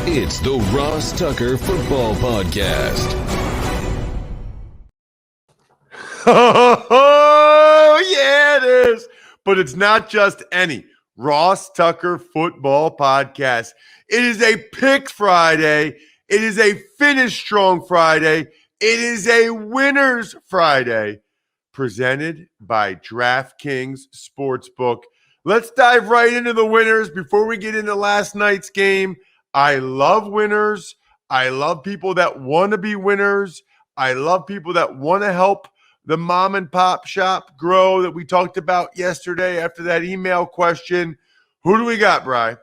It's the Ross Tucker Football Podcast. Oh, yeah, it is. But it's not just any Ross Tucker Football Podcast. It is a Pick Friday. It is a Finish Strong Friday. It is a Winners Friday, presented by DraftKings Sportsbook. Let's dive right into the winners before we get into last night's game. I love winners. I love people that want to be winners. I love people that want to help the mom and pop shop grow that we talked about yesterday after that email question. Who do we got, Bri?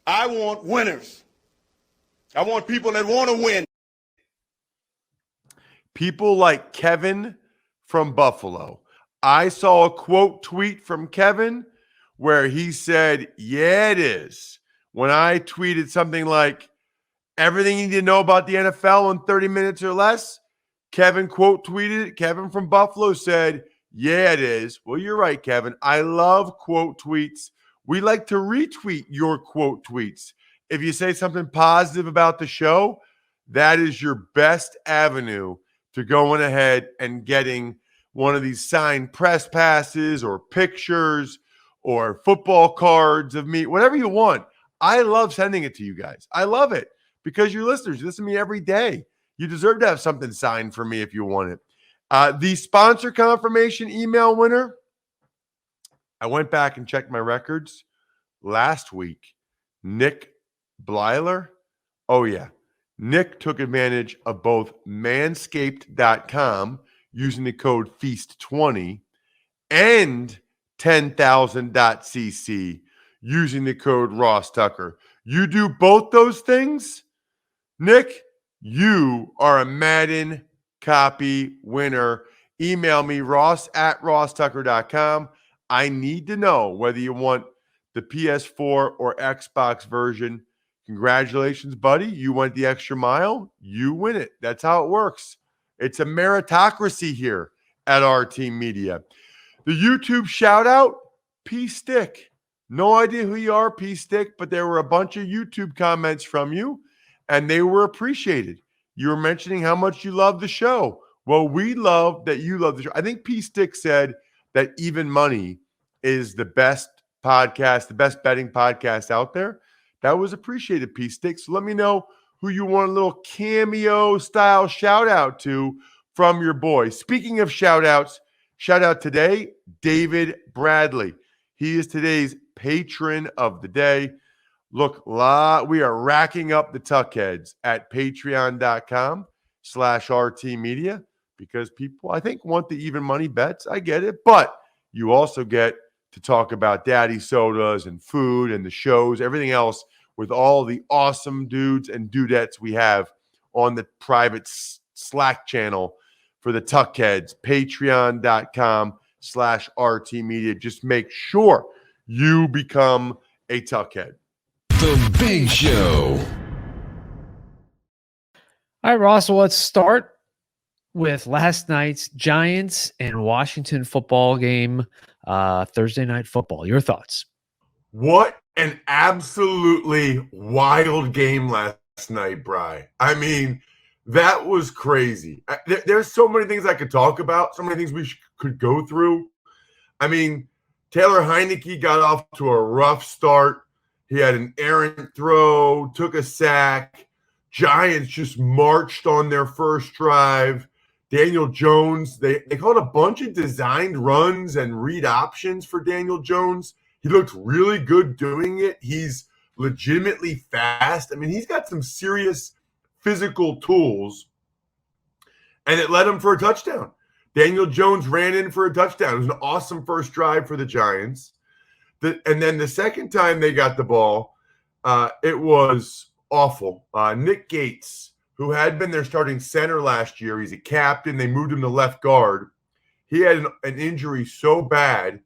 I want winners. I want people that want to win. People like Kevin from Buffalo. I saw a quote tweet from Kevin where he said, yeah, it is. When I tweeted something like, everything you need to know about the NFL in 30 minutes or less, Kevin quote tweeted it. Kevin from Buffalo said, yeah, it is. Well, you're right, Kevin. I love quote tweets. We like to retweet your quote tweets. If you say something positive about the show, that is your best avenue to going ahead and getting one of these signed press passes or pictures or football cards of me, whatever you want. I love sending it to you guys. I love it because you're listeners. You listen to me every day. You deserve to have something signed for me if you want it. The sponsor confirmation email winner, I went back and checked my records. Last week, Nick Blyler. Oh, yeah. Nick took advantage of both manscaped.com using the code FEAST20 and 10,000.cc using the code Ross Tucker. You do both those things, Nick, you are a Madden copy winner. Email me, ross@rosstucker.com. I need to know whether you want the PS4 or Xbox version. Congratulations, buddy. You went the extra mile. You win it. That's how it works. It's a meritocracy here at RT Media. The YouTube shout out, P-Stick. No idea who you are, P-Stick, but there were a bunch of YouTube comments from you, and they were appreciated. You were mentioning how much you love the show. Well, we love that you love the show. I think P-Stick said that Even Money is the best podcast, the best betting podcast out there. That was appreciated, P-Stick. So let me know who you want a little cameo-style shout-out to from your boy. Speaking of shout-outs, shout-out today, David Bradley. He is today's patron of the day. Look, we are racking up the Tuckheads at patreon.com/RT Media because people, I think, want the even money bets. I get it. But you also get to talk about daddy sodas and food and the shows, everything else with all the awesome dudes and dudettes we have on the private Slack channel for the Tuckheads, patreon.com/RT Media. Just make sure you become a Tuckhead. The Big Show. All right, Ross, so let's start with last night's Giants and Washington football game, Thursday Night Football. Your thoughts? What an absolutely wild game last night, Bri. I mean, that was crazy. There's so many things I could talk about, so many things we could go through. I mean, Taylor Heineke got off to a rough start. He had an errant throw, took a sack. Giants just marched on their first drive. Daniel Jones, they called a bunch of designed runs and read options for Daniel Jones. He looked really good doing it. He's legitimately fast. I mean, he's got some serious physical tools, and it led him for a touchdown. Daniel Jones ran in for a touchdown. It was an awesome first drive for the Giants. And then the second time they got the ball, it was awful. Nick Gates, who had been their starting center last year, he's a captain. They moved him to left guard. He had an injury so bad,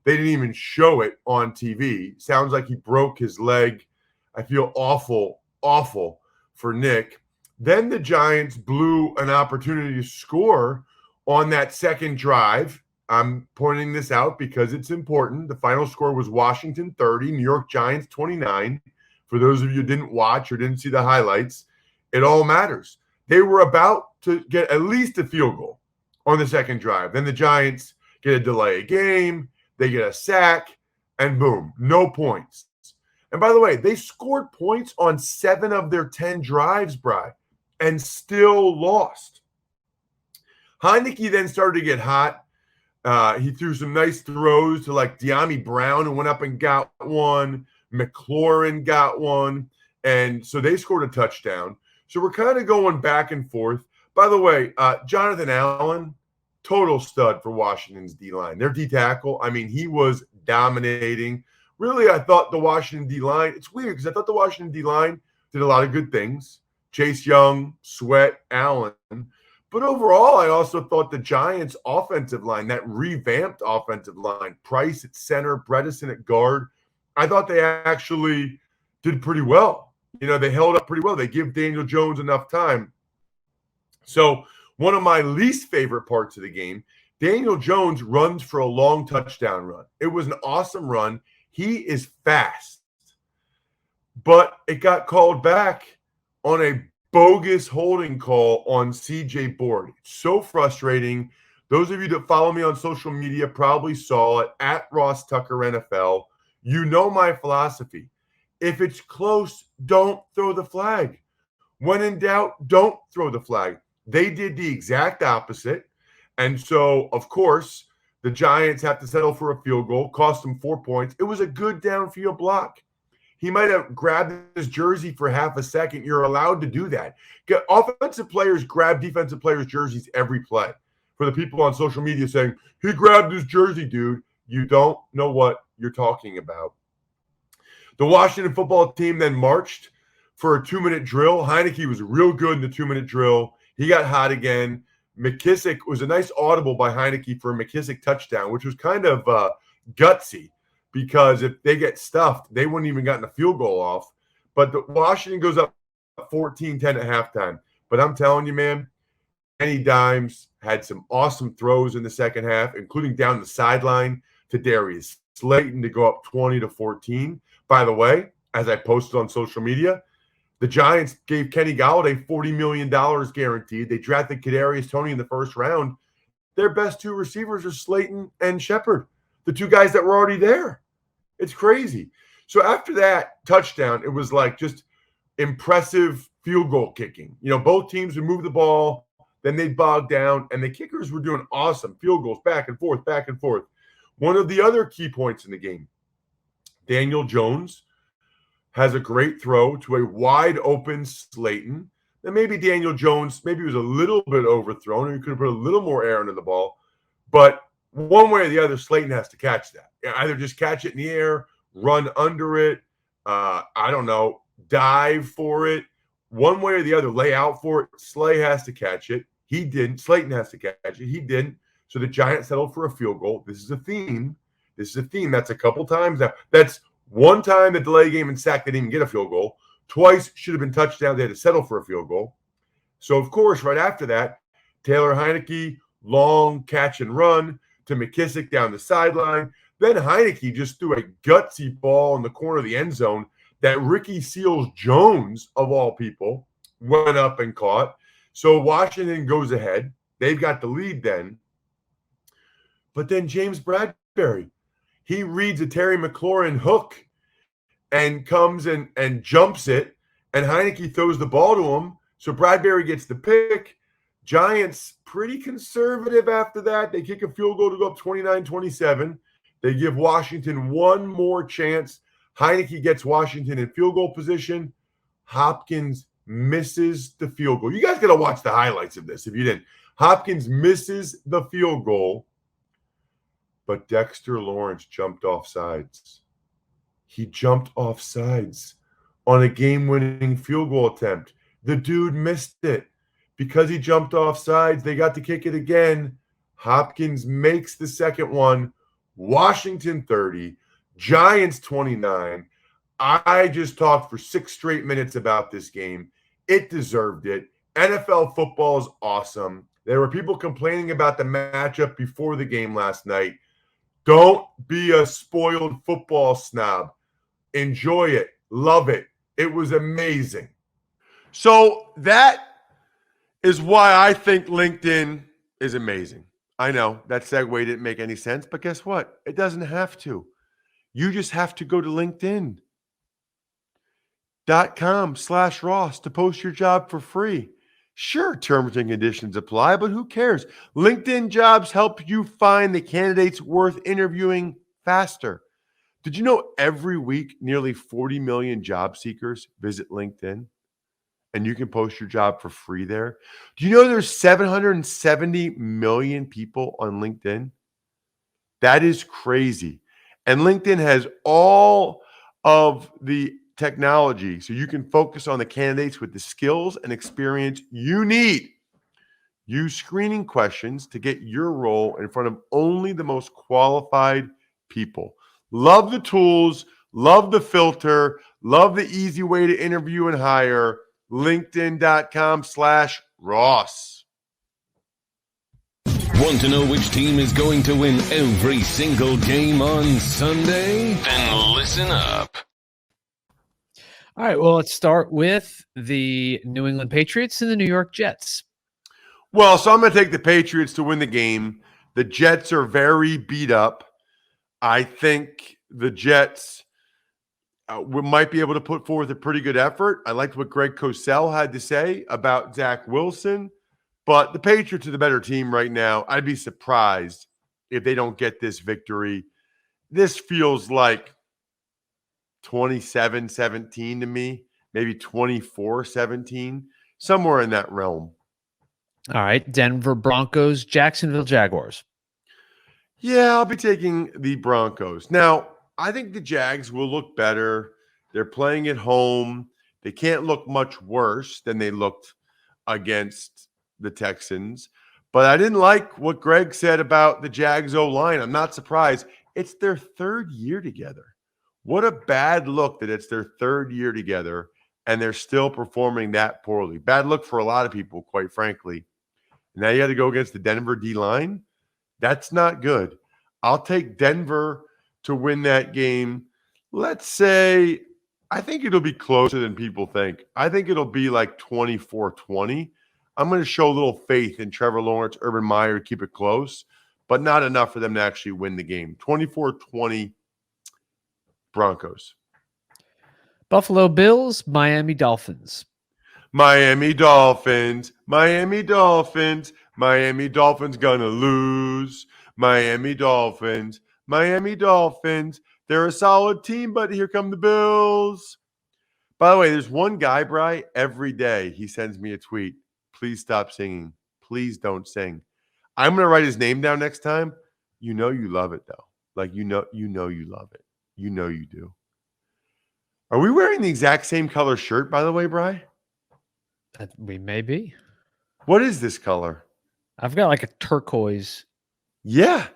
they didn't even show it on TV. Sounds like he broke his leg. I feel awful for Nick. Then the Giants blew an opportunity to score on that second drive. I'm pointing this out because it's important. The final score was Washington 30, New York Giants 29. For those of you who didn't watch or didn't see the highlights, it all matters. They were about to get at least a field goal on the second drive. Then the Giants get a delay of game, they get a sack, and boom, no points. And by the way, they scored points on 7 of their 10 drives, Bri, and still lost. Heineke then started to get hot. He threw some nice throws to like De'Ami Brown, who went up and got one. McLaurin got one. And so they scored a touchdown. So we're kind of going back and forth. By the way, Jonathan Allen, total stud for Washington's D-line. Their D-tackle, I mean, he was dominating. Really, I thought the Washington D-line, it's weird because I thought the Washington D-line did a lot of good things. Chase Young, Sweat, Allen. But overall, I also thought the Giants' offensive line, that revamped offensive line, Price at center, Bredesen at guard, I thought they actually did pretty well. You know, they held up pretty well. They give Daniel Jones enough time. So one of my least favorite parts of the game, Daniel Jones runs for a long touchdown run. It was an awesome run. He is fast. But it got called back on a bogus holding call on CJ Board. It's so frustrating. Those of you that follow me on social media probably saw it at Ross Tucker NFL. You know my philosophy. If it's close, don't throw the flag. When in doubt, don't throw the flag. They did the exact opposite. And so, of course, the Giants have to settle for a field goal, cost them 4 points. It was a good downfield block. He might have grabbed his jersey for half a second. You're allowed to do that. Offensive players grab defensive players' jerseys every play. For the people on social media saying, he grabbed his jersey, dude, you don't know what you're talking about. The Washington football team then marched for a 2-minute drill. Heineke was real good in the 2-minute drill. He got hot again. McKissick was a nice audible by Heineke for a McKissick touchdown, which was kind of gutsy because if they get stuffed, they wouldn't even gotten a field goal off. But the Washington goes up 14-10 at halftime. But I'm telling you, man, Danny Dimes had some awesome throws in the second half, including down the sideline to Darius Slayton to go up 20-14. By the way, as I posted on social media, the Giants gave Kenny Golladay $40 million guaranteed. They drafted Kadarius Toney in the first round. Their best 2 receivers are Slayton and Shepard, the 2 guys that were already there. It's crazy. So after that touchdown, it was like just impressive field goal kicking. You know, both teams would move the ball, then they'd bog down, and the kickers were doing awesome field goals back and forth, back and forth. One of the other key points in the game, Daniel Jones has a great throw to a wide open Slayton. And maybe Daniel Jones, maybe he was a little bit overthrown, or he could have put a little more air into the ball. But one way or the other, Slayton has to catch that. Either just catch it in the air, run under it, I don't know, dive for it. One way or the other, lay out for it. Slay has to catch it. He didn't. Slayton has to catch it. He didn't. So the Giants settled for a field goal. This is a theme. That's a couple times now. That's one time the delay game and sack, they didn't even get a field goal. Twice should have been touchdowns. They had to settle for a field goal. So, of course, right after that, Taylor Heineke, long catch and run to McKissick down the sideline. Then Heineke just threw a gutsy ball in the corner of the end zone that Ricky Seals-Jones, of all people, went up and caught. So Washington goes ahead. They've got the lead then. But then James Bradbury, he reads a Terry McLaurin hook and comes and jumps it, and Heineke throws the ball to him. So Bradbury gets the pick. Giants pretty conservative after that. They kick a field goal to go up 29-27. They give Washington one more chance. Heineke gets Washington in field goal position. Hopkins misses the field goal. You guys got to watch the highlights of this if you didn't. Hopkins misses the field goal, but Dexter Lawrence jumped off sides. He jumped off sides on a game-winning field goal attempt. The dude missed it. Because he jumped off sides, they got to kick it again. Hopkins makes the second one. Washington 30, Giants 29. I just talked for 6 straight minutes about this game. It deserved it. NFL football is awesome. There were people complaining about the matchup before the game last night. Don't be a spoiled football snob. Enjoy it. Love it. It was amazing. So that is why I think LinkedIn is amazing. I know that segue didn't make any sense, but guess what? It doesn't have to. You just have to go to LinkedIn.com/Ross to post your job for free. Sure, terms and conditions apply, but who cares? LinkedIn Jobs help you find the candidates worth interviewing faster. Did you know every week nearly 40 million job seekers visit LinkedIn? And you can post your job for free there. Do you know there's 770 million people on LinkedIn? That is crazy. And LinkedIn has all of the technology so you can focus on the candidates with the skills and experience you need. Use screening questions to get your role in front of only the most qualified people. Love the tools, love the filter, love the easy way to interview and hire. LinkedIn.com/Ross. Want to know which team is going to win every single game on Sunday? Then listen up. All right, well, let's start with the New England Patriots and the New York Jets. Well, so I'm going to take the Patriots to win the game. The Jets are very beat up. I think the Jets might be able to put forth a pretty good effort. I liked what Greg Cosell had to say about Zach Wilson, but the Patriots are the better team right now. I'd be surprised if they don't get this victory. This feels like 27-17 to me, maybe 24-17, somewhere in that realm. All right, Denver Broncos, Jacksonville Jaguars. Yeah, I'll be taking the Broncos. Now, I think the Jags will look better. They're playing at home. They can't look much worse than they looked against the Texans. But I didn't like what Greg said about the Jags O-line. I'm not surprised. It's their third year together. What a bad look that it's their third year together and they're still performing that poorly. Bad look for a lot of people, quite frankly. Now you got to go against the Denver D-line. That's not good. I'll take Denver to win that game. Let's say, I think it'll be closer than people think. I think it'll be like 24-20. I'm going to show a little faith in Trevor Lawrence, Urban Meyer to keep it close, but not enough for them to actually win the game. 24-20 Broncos. Buffalo Bills, Miami Dolphins. Miami Dolphins, Miami Dolphins, Miami Dolphins gonna lose. Miami Dolphins, Miami Dolphins. They're a solid team, but here come the Bills. By the way, there's one guy, Bri, every day he sends me a tweet. Please stop singing. Please don't sing. I'm gonna write his name down next time. You know you love it though. Like you know you love it. You know you do. Are we wearing the exact same color shirt, by the way, Bri? We may be. What is this color? I've got like a turquoise. Yeah.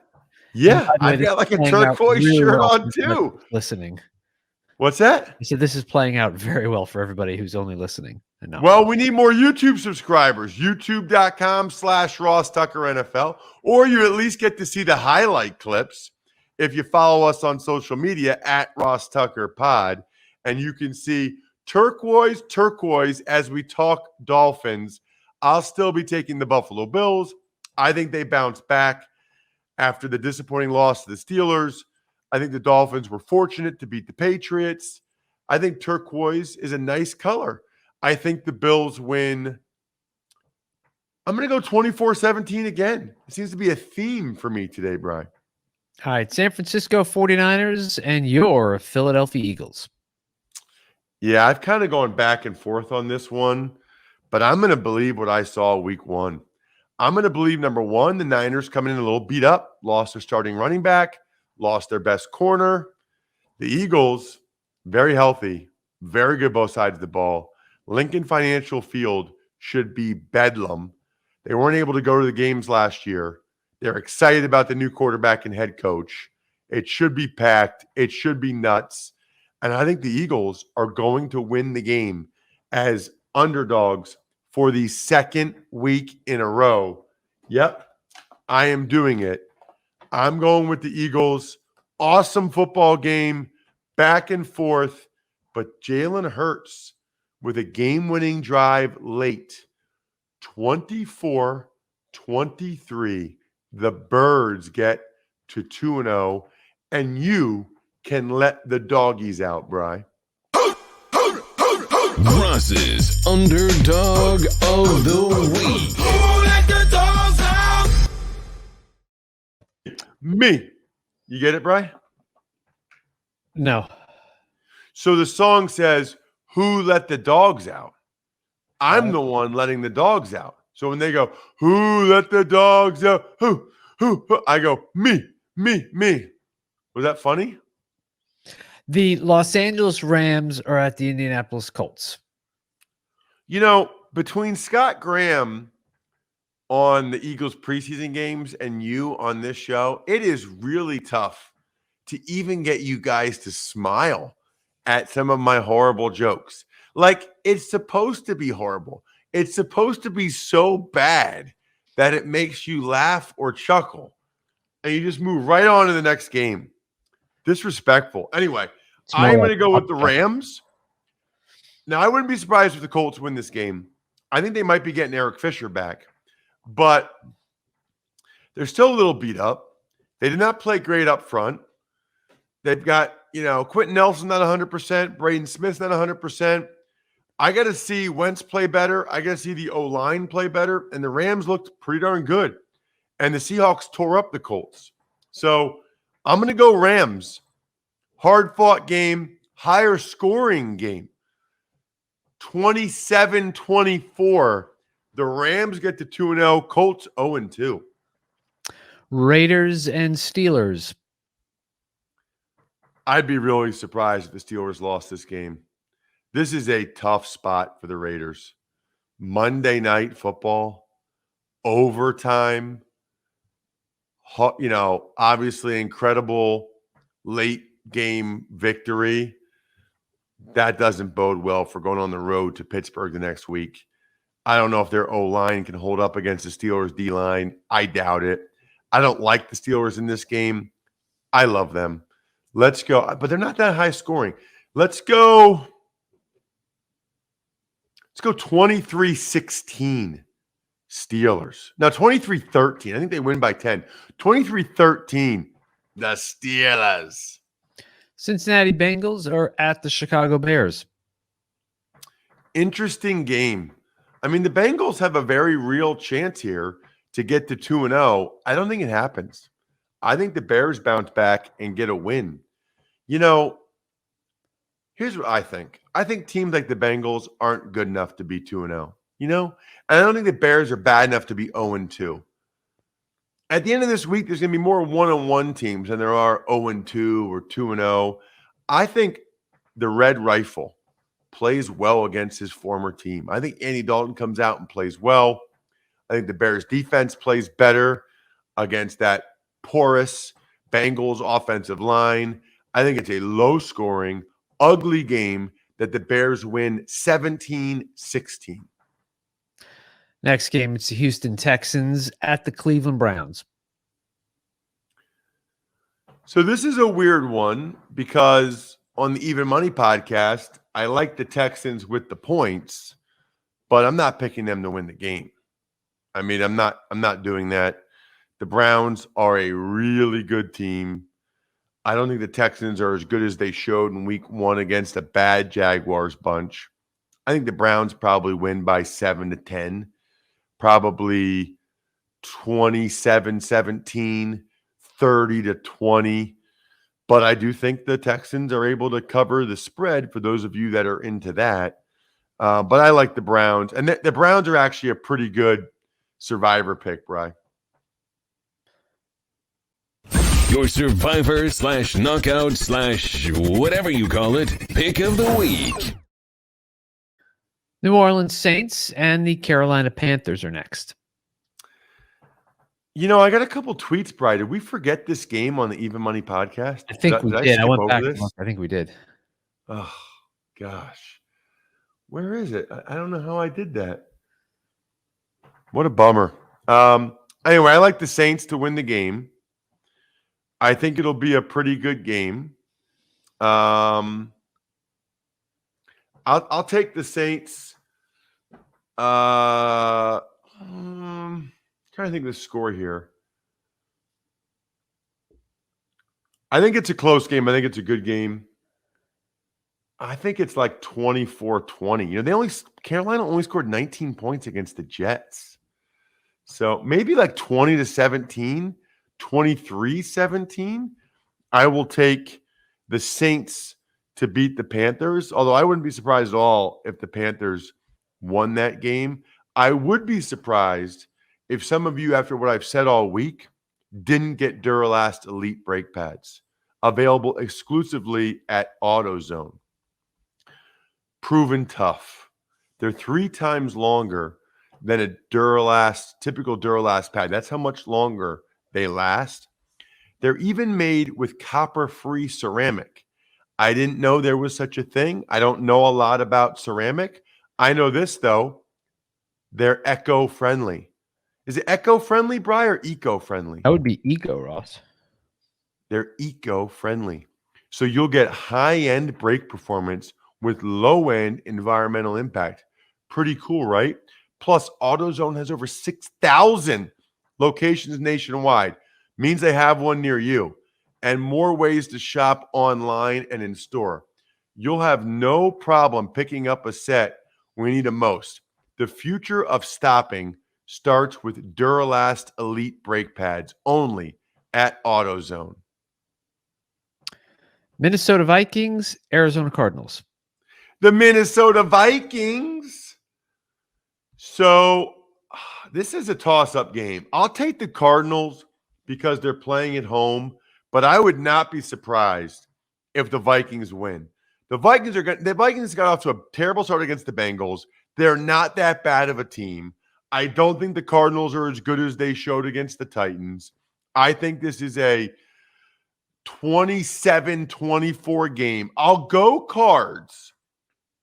And by the way, I've this got like is a playing out turquoise really shirt well on for everybody too. listening. What's that? I said this is playing out very well for everybody who's only listening. And not Well, we need more YouTube subscribers. YouTube.com/Ross Tucker NFL. Or you at least get to see the highlight clips if you follow us on social media at Ross Tucker Pod. And you can see turquoise as we talk Dolphins. I'll still be taking the Buffalo Bills. I think they bounce back after the disappointing loss to the Steelers. I think the Dolphins were fortunate to beat the Patriots. I think turquoise is a nice color. I think the Bills win. I'm going to go 24-17 again. It seems to be a theme for me today, Brian. All right, San Francisco 49ers and your Philadelphia Eagles. Yeah, I've kind of gone back and forth on this one, but I'm going to believe what I saw week one. I'm going to believe, number one, the Niners coming in a little beat up, lost their starting running back, lost their best corner. The Eagles, very healthy, very good both sides of the ball. Lincoln Financial Field should be bedlam. They weren't able to go to the games last year. They're excited about the new quarterback and head coach. It should be packed. It should be nuts. And I think the Eagles are going to win the game as underdogs for the second week in a row. Yep, I am doing it. I'm going with the Eagles. Awesome football game, back and forth. but Jalen Hurts with a game-winning drive late, 24-23. The Birds get to 2-0, and you can let the doggies out, Bri. Ross's Underdog of the Week. Me. You get it, Bri? No. So the song says, "Who let the dogs out?" I'm the one letting the dogs out. So when they go, "Who let the dogs out?" Who? I go, me. Was that funny? The Los Angeles Rams are at the Indianapolis Colts. You know, between Scott Graham on the Eagles preseason games and you on this show, it is really tough to even get you guys to smile at some of my horrible jokes. Like, it's supposed to be horrible. It's supposed to be so bad that it makes you laugh or chuckle. And you just move right on to the next game. Disrespectful. Anyway, I'm going to go with the Rams. Now, I wouldn't be surprised if the Colts win this game. I think they might be getting Eric Fisher back. But they're still a little beat up. They did not play great up front. They've got, Quentin Nelson not 100%. Braden Smith's not 100%. I got to see Wentz play better. I got to see the O-line play better. And the Rams looked pretty darn good. And the Seahawks tore up the Colts. So I'm going to go Rams. Hard-fought game, higher scoring game. 27-24. The Rams get to 2-0. Colts 0-2. Raiders and Steelers. I'd be really surprised if the Steelers lost this game. This is a tough spot for the Raiders. Monday Night Football, overtime, obviously incredible late game victory. That doesn't bode well for going on the road to Pittsburgh the next week. I don't know if their O-line can hold up against the Steelers' D-line. I doubt it. I don't like the Steelers in this game. I love them. Let's go. But they're not that high scoring. Let's go 23-16 Steelers. Now, 23-13. I think they win by 10. 23-13, the Steelers. Cincinnati Bengals are at the Chicago Bears. Interesting game. I mean, the Bengals have a very real chance here to get to 2-0. I don't think it happens. I think the Bears bounce back and get a win. Here's what I think. I think teams like the Bengals aren't good enough to be 2-0. And I don't think the Bears are bad enough to be 0-2. At the end of this week, there's going to be more 1-1 teams than there are 0-2 or 2-0. I think the Red Rifle plays well against his former team. I think Andy Dalton comes out and plays well. I think the Bears defense plays better against that porous Bengals offensive line. I think it's a low-scoring, ugly game that the Bears win 17-16. Next game, it's the Houston Texans at the Cleveland Browns. So this is a weird one because on the Even Money podcast, I like the Texans with the points, but I'm not picking them to win the game. I mean, I'm not doing that. The Browns are a really good team. I don't think the Texans are as good as they showed in week 1 against a bad Jaguars bunch. I think the Browns probably win by 7-10, probably 27-17, 30-20. But I do think the Texans are able to cover the spread for those of you that are into that. But I like the Browns. And the Browns are actually a pretty good survivor pick, Bri. Your survivor / knockout / whatever you call it, pick of the week. New Orleans Saints and the Carolina Panthers are next. I got a couple tweets, Bri. Did we forget this game on the Even Money podcast? I think we did. I went back and this? looked. I think we did. Oh, gosh. Where is it? I don't know how I did that. What a bummer. Anyway, I like the Saints to win the game. I think it'll be a pretty good game. I'll take the Saints. Trying to think of the score here. I think it's a close game. I think it's a good game. I think it's like 24-20. You know, Carolina only scored 19 points against the Jets. So maybe like 20-17, 23-17. I will take the Saints to beat the Panthers, although I wouldn't be surprised at all if the Panthers won that game. I would be surprised if some of you, after what I've said all week, didn't get Duralast Elite brake pads available exclusively at AutoZone. Proven tough. They're 3 times longer than a typical Duralast pad. That's how much longer they last. They're even made with copper-free ceramic. I didn't know there was such a thing. I don't know a lot about ceramic. I know this, though. They're eco-friendly. Is it eco-friendly, Bri, or eco-friendly? That would be eco, Ross. They're eco-friendly. So you'll get high-end brake performance with low-end environmental impact. Pretty cool, right? Plus, AutoZone has over 6,000 locations nationwide. Means they have one near you. And more ways to shop online and in store. You'll have no problem picking up a set when you need it most. The future of stopping starts with Duralast Elite brake pads only at AutoZone. Minnesota Vikings, Arizona Cardinals. The Minnesota Vikings. So this is a toss-up game. I'll take the Cardinals because they're playing at home, but I would not be surprised if the Vikings win. The Vikings got off to a terrible start against the Bengals. They're not that bad of a team. I don't think the Cardinals are as good as they showed against the Titans. I think this is a 27-24 game. I'll go Cards,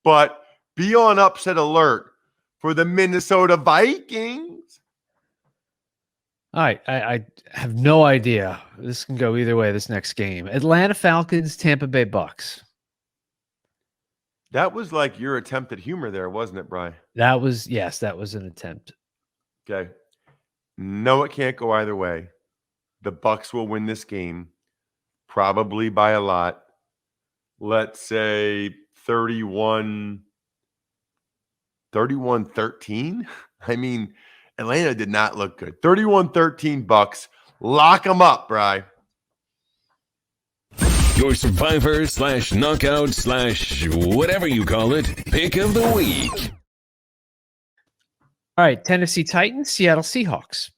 but be on upset alert for the Minnesota Vikings. All right. I have no idea. This can go either way, this next game. Atlanta Falcons, Tampa Bay Bucks. That was like your attempt at humor there, wasn't it, Brian? That was an attempt. Okay. No, it can't go either way. The Bucks will win this game, probably by a lot. Let's say 31-13. I mean, Atlanta did not look good. 31-13 Bucks. Lock them up, Bri. Your survivor / knockout / whatever you call it, pick of the week. All right, Tennessee Titans, Seattle Seahawks.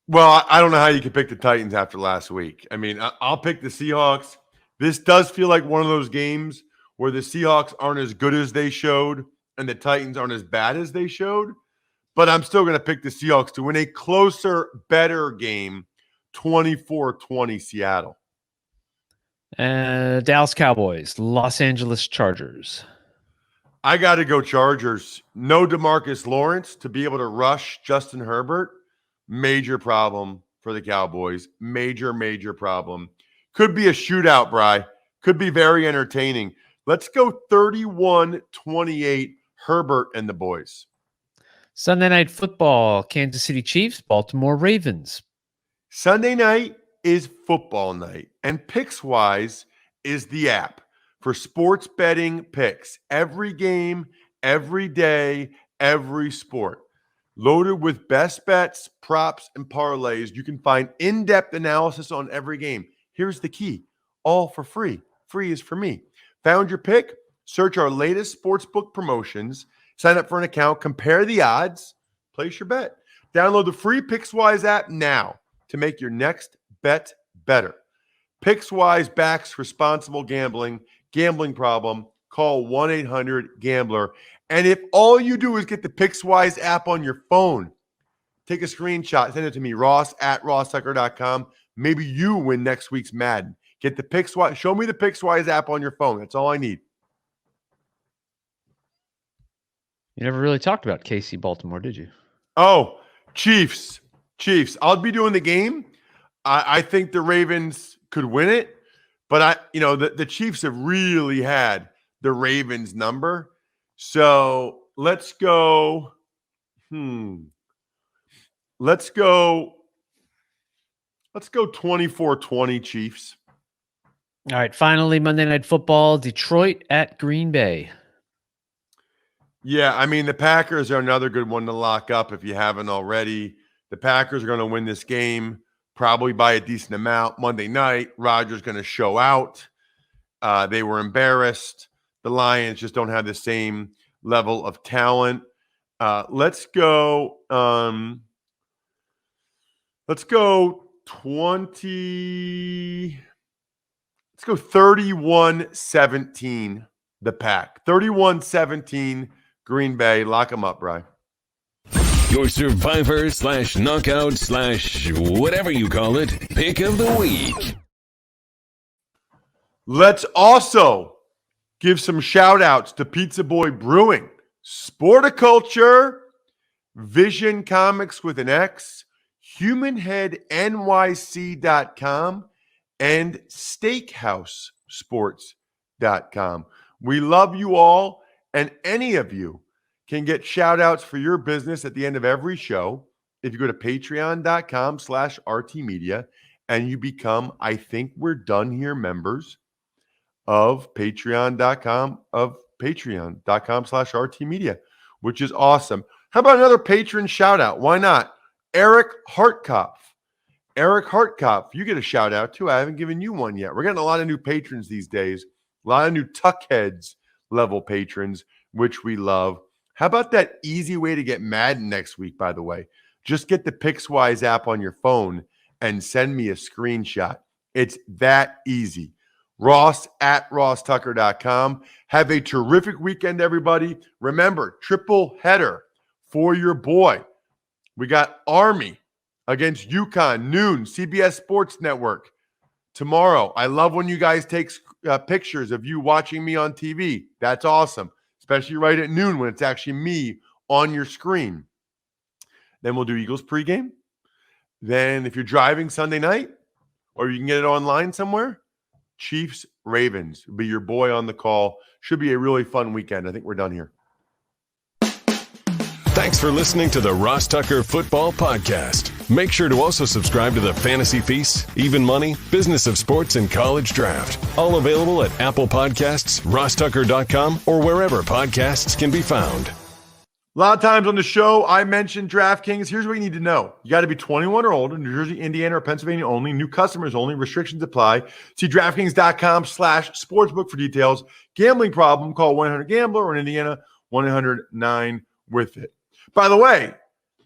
Well, I don't know how you could pick the Titans after last week. I mean, I'll pick the Seahawks. This does feel like one of those games where the Seahawks aren't as good as they showed and the Titans aren't as bad as they showed. But I'm still going to pick the Seahawks to win a closer, better game, 24-20 Seattle. Dallas Cowboys, Los Angeles Chargers. I got to go Chargers. No DeMarcus Lawrence to be able to rush Justin Herbert. Major problem for the Cowboys. Major, major problem. Could be a shootout, Bri. Could be very entertaining. Let's go 31-28 Herbert and the boys. Sunday Night Football, Kansas City Chiefs, Baltimore Ravens. Sunday night is football night, and PicksWise is the app for sports betting picks. Every game, every day, every sport. Loaded with best bets, props, and parlays. You can find in-depth analysis on every game. Here's the key. All for free. Free is for me. Found your pick? Search our latest sportsbook promotions. Sign up for an account. Compare the odds. Place your bet. Download the free PicksWise app now to make your next bet better. PicksWise backs responsible gambling. Gambling problem? Call 1-800-GAMBLER. And if all you do is get the PicksWise app on your phone, take a screenshot, send it to me, ross@rosstucker.com. Maybe you win next week's Madden. Get the PicksWise. Show me the PicksWise app on your phone. That's all I need. You never really talked about KC Baltimore, did you? Oh, Chiefs. I'll be doing the game. I think the Ravens could win it, but the Chiefs have really had the Ravens number. So let's go. Let's go 24-20 Chiefs. All right. Finally, Monday Night Football, Detroit at Green Bay. Yeah, I mean, the Packers are another good one to lock up if you haven't already. The Packers are going to win this game probably by a decent amount. Monday night, Rodgers going to show out. They were embarrassed. The Lions just don't have the same level of talent. Let's go 31-17, the Pack. 31-17, Green Bay. Lock them up, Bri. Your survivor / knockout / whatever you call it, pick of the week. Let's also give some shout outs to Pizza Boy Brewing, Sporticulture, Vision Comics with an X, HumanHeadNYC.com, and SteakhouseSports.com. We love you all, and any of you can get shout outs for your business at the end of every show if you go to patreon.com/RTmedia and you become, I think we're done here, members of patreon.com/RTmedia, which is awesome. How about another patron shout out? Why not? Eric Hartkopf. Eric Hartkopf, you get a shout out too. I haven't given you one yet. We're getting a lot of new patrons these days, a lot of new Tuckheads level patrons, which we love. How about that easy way to get Madden next week, by the way? Just get the Pixwise app on your phone and send me a screenshot. It's that easy. Ross@rosstucker.com. Have a terrific weekend, everybody. Remember, triple header for your boy. We got Army against UConn, noon, CBS Sports Network. Tomorrow, I love when you guys take pictures of you watching me on TV. That's awesome, especially right at noon when it's actually me on your screen. Then we'll do Eagles pregame. Then if you're driving Sunday night, or you can get it online somewhere, Chiefs, Ravens. Be your boy on the call. Should be a really fun weekend. I think we're done here. Thanks for listening to the Ross Tucker Football Podcast. Make sure to also subscribe to the Fantasy Feast, Even Money, Business of Sports, and College Draft. All available at Apple Podcasts, rosstucker.com, or wherever podcasts can be found. A lot of times on the show, I mentioned DraftKings. Here's what you need to know. You got to be 21 or older, New Jersey, Indiana, or Pennsylvania only. New customers only. Restrictions apply. See DraftKings.com/sportsbook for details. Gambling problem, call 1-800-GAMBLER, or in Indiana, 1-800-9-WITH-IT. By the way,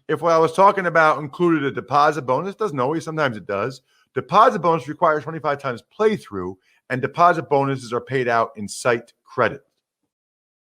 if what I was talking about included a deposit bonus, doesn't always, sometimes it does. Deposit bonus requires 25 times playthrough, and deposit bonuses are paid out in site credit.